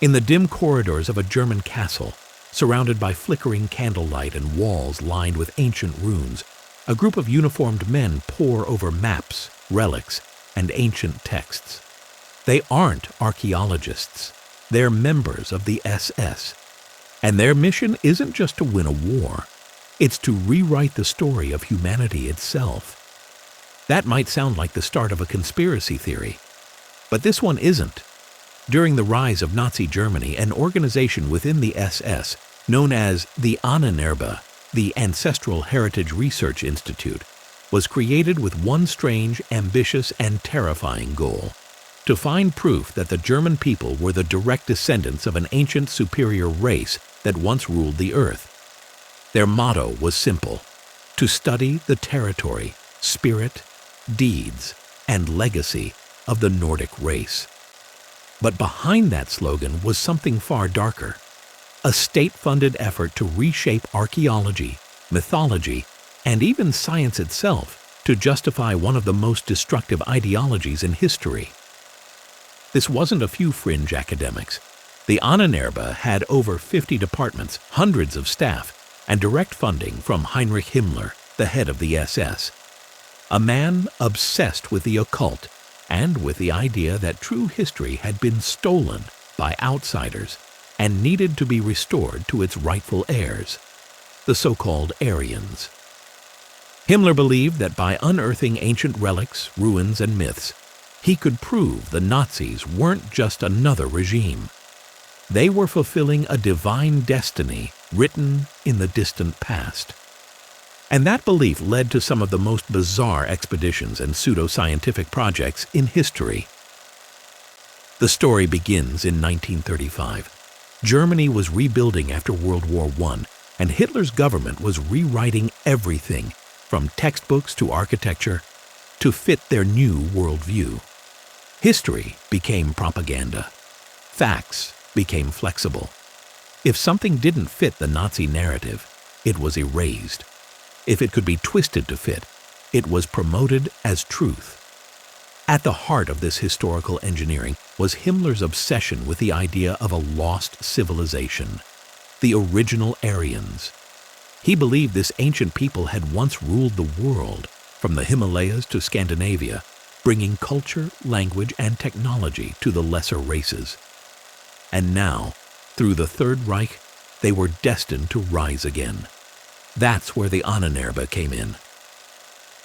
In the dim corridors of a German castle, surrounded by flickering candlelight and walls lined with ancient runes, a group of uniformed men pore over maps, relics, and ancient texts. They aren't archaeologists. They're members of the SS. And their mission isn't just to win a war. It's to rewrite the story of humanity itself. That might sound like the start of a conspiracy theory, but this one isn't. During the rise of Nazi Germany, an organization within the SS, known as the Ahnenerbe, the Ancestral Heritage Research Institute, was created with one strange, ambitious, and terrifying goal: to find proof that the German people were the direct descendants of an ancient superior race that once ruled the earth. Their motto was simple: to study the territory, spirit, deeds, and legacy of the Nordic race. But behind that slogan was something far darker: a state-funded effort to reshape archaeology, mythology, and even science itself to justify one of the most destructive ideologies in history. This wasn't a few fringe academics. The Ahnenerbe had over 50 departments, hundreds of staff, and direct funding from Heinrich Himmler, the head of the SS. A man obsessed with the occult and with the idea that true history had been stolen by outsiders and needed to be restored to its rightful heirs, the so-called Aryans. Himmler believed that by unearthing ancient relics, ruins, and myths, he could prove the Nazis weren't just another regime. They were fulfilling a divine destiny written in the distant past. And that belief led to some of the most bizarre expeditions and pseudo-scientific projects in history. The story begins in 1935. Germany was rebuilding after World War I, and Hitler's government was rewriting everything, from textbooks to architecture, to fit their new worldview. History became propaganda. Facts became flexible. If something didn't fit the Nazi narrative, it was erased. If it could be twisted to fit, it was promoted as truth. At the heart of this historical engineering was Himmler's obsession with the idea of a lost civilization, the original Aryans. He believed this ancient people had once ruled the world, from the Himalayas to Scandinavia, bringing culture, language, and technology to the lesser races. And now, through the Third Reich, they were destined to rise again. That's where the Ahnenerbe came in.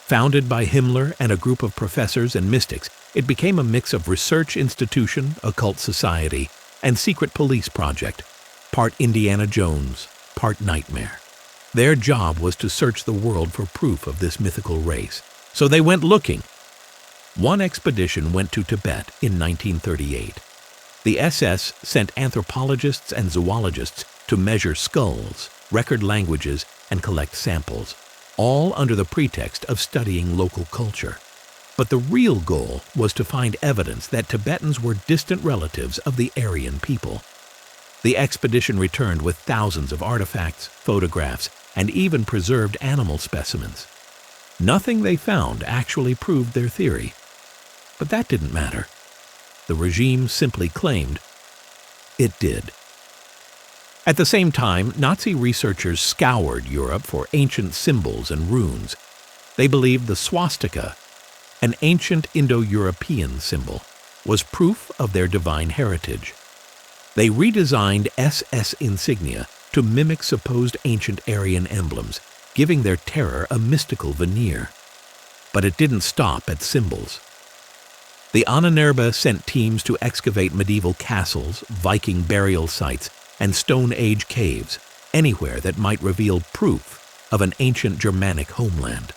Founded by Himmler and a group of professors and mystics, it became a mix of research institution, occult society, and secret police project, part Indiana Jones, part nightmare. Their job was to search the world for proof of this mythical race, so they went looking. One expedition went to Tibet in 1938. The SS sent anthropologists and zoologists to measure skulls, record languages, and collect samples, all under the pretext of studying local culture. But the real goal was to find evidence that Tibetans were distant relatives of the Aryan people. The expedition returned with thousands of artifacts, photographs, and even preserved animal specimens. Nothing they found actually proved their theory. But that didn't matter. The regime simply claimed it did. At the same time, Nazi researchers scoured Europe for ancient symbols and runes. They believed the swastika, an ancient Indo-European symbol, was proof of their divine heritage. They redesigned SS insignia to mimic supposed ancient Aryan emblems, giving their terror a mystical veneer. But it didn't stop at symbols. The Ahnenerbe sent teams to excavate medieval castles, Viking burial sites, and Stone Age caves, anywhere that might reveal proof of an ancient Germanic homeland.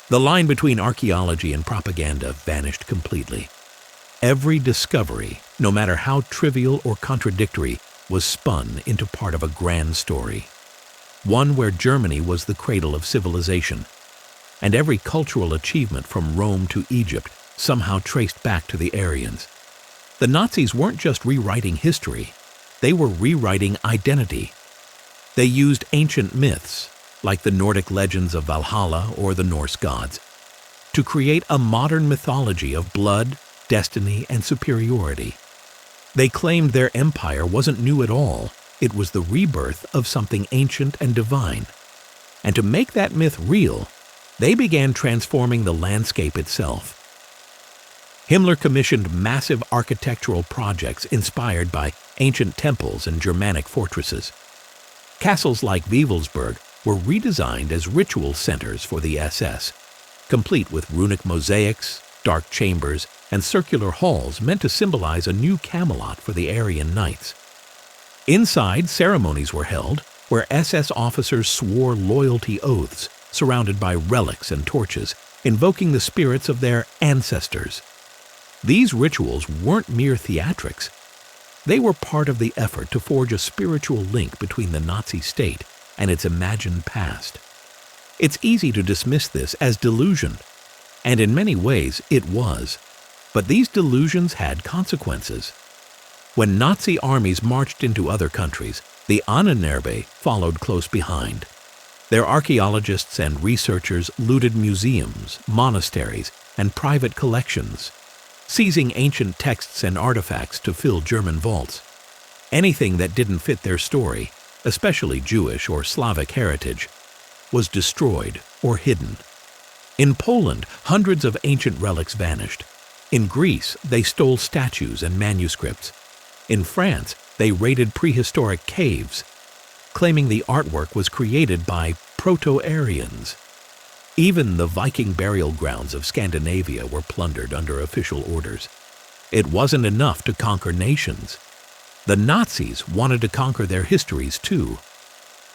The line between archaeology and propaganda vanished completely. Every discovery, no matter how trivial or contradictory, was spun into part of a grand story. One where Germany was the cradle of civilization, and every cultural achievement from Rome to Egypt somehow traced back to the Aryans. The Nazis weren't just rewriting history, they were rewriting identity. They used ancient myths, like the Nordic legends of Valhalla or the Norse gods, to create a modern mythology of blood, destiny, and superiority. They claimed their empire wasn't new at all. It was the rebirth of something ancient and divine. And to make that myth real, they began transforming the landscape itself. Himmler commissioned massive architectural projects inspired by ancient temples and Germanic fortresses. Castles like Wewelsburg were redesigned as ritual centers for the SS, complete with runic mosaics, dark chambers, and circular halls meant to symbolize a new Camelot for the Aryan Knights. Inside, ceremonies were held where SS officers swore loyalty oaths, surrounded by relics and torches, invoking the spirits of their ancestors. These rituals weren't mere theatrics. They were part of the effort to forge a spiritual link between the Nazi state and its imagined past. It's easy to dismiss this as delusion, and in many ways it was. But these delusions had consequences. When Nazi armies marched into other countries, the Ahnenerbe followed close behind. Their archaeologists and researchers looted museums, monasteries, and private collections, seizing ancient texts and artifacts to fill German vaults. Anything that didn't fit their story, especially Jewish or Slavic heritage, was destroyed or hidden. In Poland, hundreds of ancient relics vanished. In Greece, they stole statues and manuscripts. In France, they raided prehistoric caves, claiming the artwork was created by proto-Aryans. Even the Viking burial grounds of Scandinavia were plundered under official orders. It wasn't enough to conquer nations. The Nazis wanted to conquer their histories too.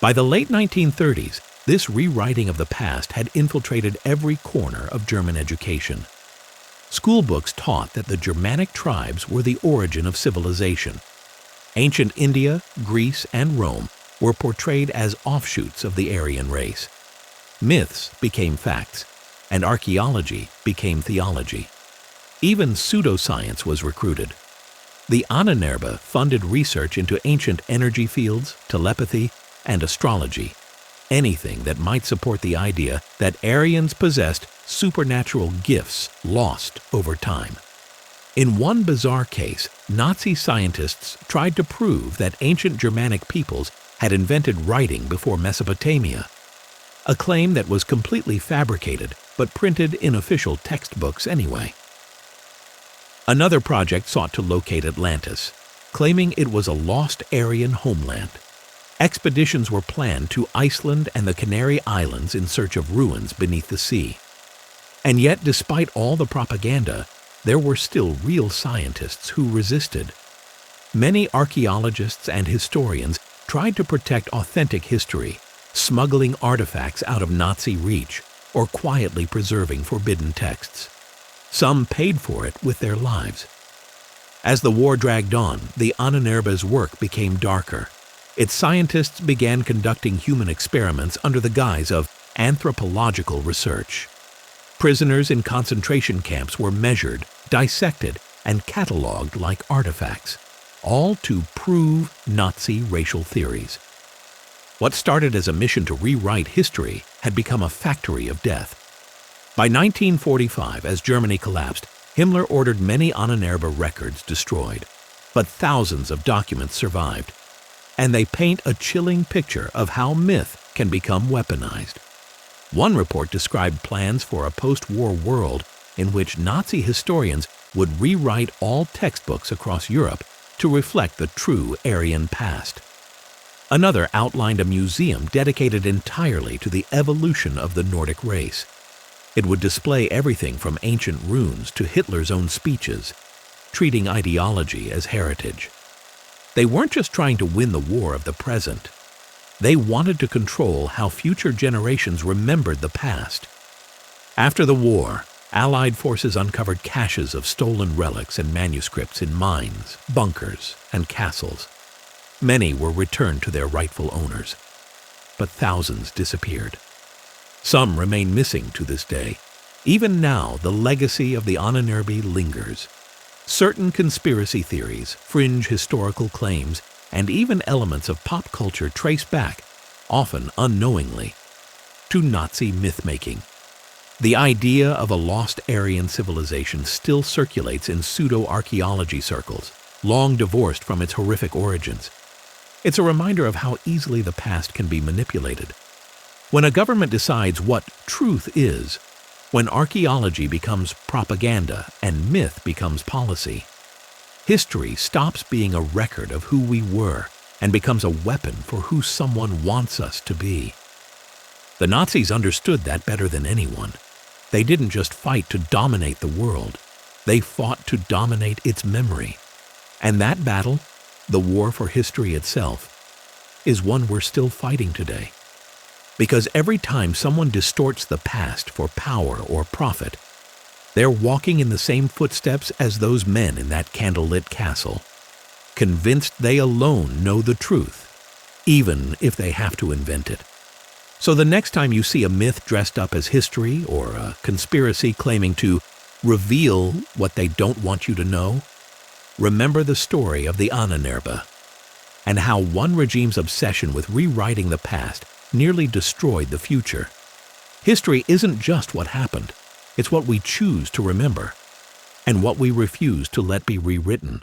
By the late 1930s, this rewriting of the past had infiltrated every corner of German education. Schoolbooks taught that the Germanic tribes were the origin of civilization. Ancient India, Greece, and Rome were portrayed as offshoots of the Aryan race. Myths became facts, and archaeology became theology. Even pseudoscience was recruited. The Ahnenerbe funded research into ancient energy fields, telepathy, and astrology, anything that might support the idea that Aryans possessed supernatural gifts lost over time. In one bizarre case, Nazi scientists tried to prove that ancient Germanic peoples had invented writing before Mesopotamia, a claim that was completely fabricated but printed in official textbooks anyway. Another project sought to locate Atlantis, claiming it was a lost Aryan homeland. Expeditions were planned to Iceland and the Canary Islands in search of ruins beneath the sea. And yet, despite all the propaganda, there were still real scientists who resisted. Many archaeologists and historians tried to protect authentic history, smuggling artifacts out of Nazi reach or quietly preserving forbidden texts. Some paid for it with their lives. As the war dragged on, the Ahnenerbe's work became darker. Its scientists began conducting human experiments under the guise of anthropological research. Prisoners in concentration camps were measured, dissected, and catalogued like artifacts, all to prove Nazi racial theories. What started as a mission to rewrite history had become a factory of death. By 1945, as Germany collapsed, Himmler ordered many Ahnenerbe records destroyed, but thousands of documents survived, and they paint a chilling picture of how myth can become weaponized. One report described plans for a post-war world in which Nazi historians would rewrite all textbooks across Europe to reflect the true Aryan past. Another outlined a museum dedicated entirely to the evolution of the Nordic race. It would display everything from ancient runes to Hitler's own speeches, treating ideology as heritage. They weren't just trying to win the war of the present. They wanted to control how future generations remembered the past. After the war, Allied forces uncovered caches of stolen relics and manuscripts in mines, bunkers, and castles. Many were returned to their rightful owners, but thousands disappeared. Some remain missing to this day. Even now, the legacy of the Ahnenerbe lingers. Certain conspiracy theories, fringe historical claims, and even elements of pop culture trace back, often unknowingly, to Nazi myth-making. The idea of a lost Aryan civilization still circulates in pseudo-archaeology circles, long divorced from its horrific origins. It's a reminder of how easily the past can be manipulated. When a government decides what truth is, when archaeology becomes propaganda and myth becomes policy, history stops being a record of who we were and becomes a weapon for who someone wants us to be. The Nazis understood that better than anyone. They didn't just fight to dominate the world, they fought to dominate its memory. And that battle, the war for history itself, is one we're still fighting today. Because every time someone distorts the past for power or profit, they're walking in the same footsteps as those men in that candlelit castle, convinced they alone know the truth, even if they have to invent it. So the next time you see a myth dressed up as history or a conspiracy claiming to reveal what they don't want you to know, remember the story of the Ahnenerbe and how one regime's obsession with rewriting the past nearly destroyed the future. History isn't just what happened, it's what we choose to remember and what we refuse to let be rewritten.